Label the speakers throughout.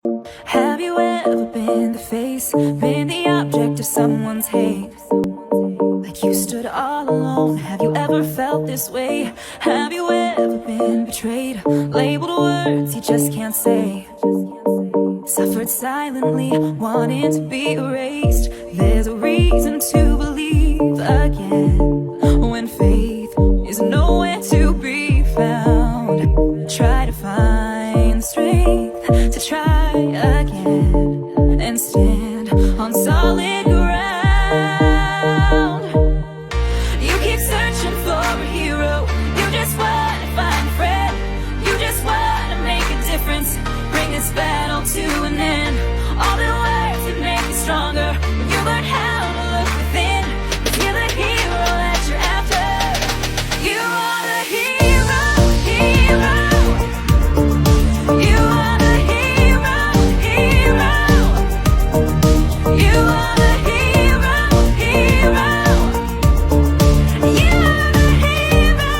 Speaker 1: Have you ever been the face, been the object of someone's hate? Like you stood all alone. Have you ever felt this way? Have you ever been betrayed, labeled words you just can't say? Suffered silently, wanting to be erased. There's a reason to believe again when faith is nowhere to be found. Try to find the strength to try again and stand on solid ground. You keep searching for a hero, you just want to find a friend, you just want to make a difference, bring this battle to an end. All the words that make you stronger, when you learn how to look within, 'cause you're the hero that you're after. You are the hero, hero. You are the hero, hero. You are the hero, hero. You are the hero.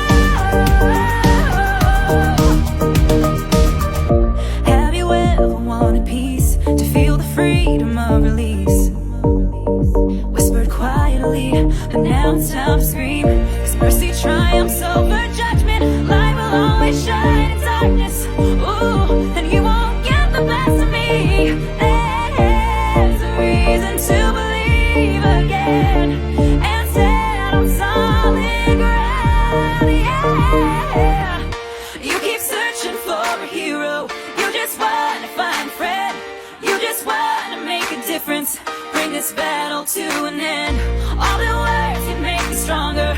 Speaker 1: Have you ever wanted peace, to feel the freedom of release? Whispered quietly, but now it's time to scream, 'cause mercy triumphs over judgment. Light will always shine in darkness. Ooh, and you won't get the best of me. There's a reason to believe again and stand on solid ground. Yeah. You keep searching for a hero, you just want to find a friend, you just want to make a difference, bring this battle to an end. All the words you make me stronger,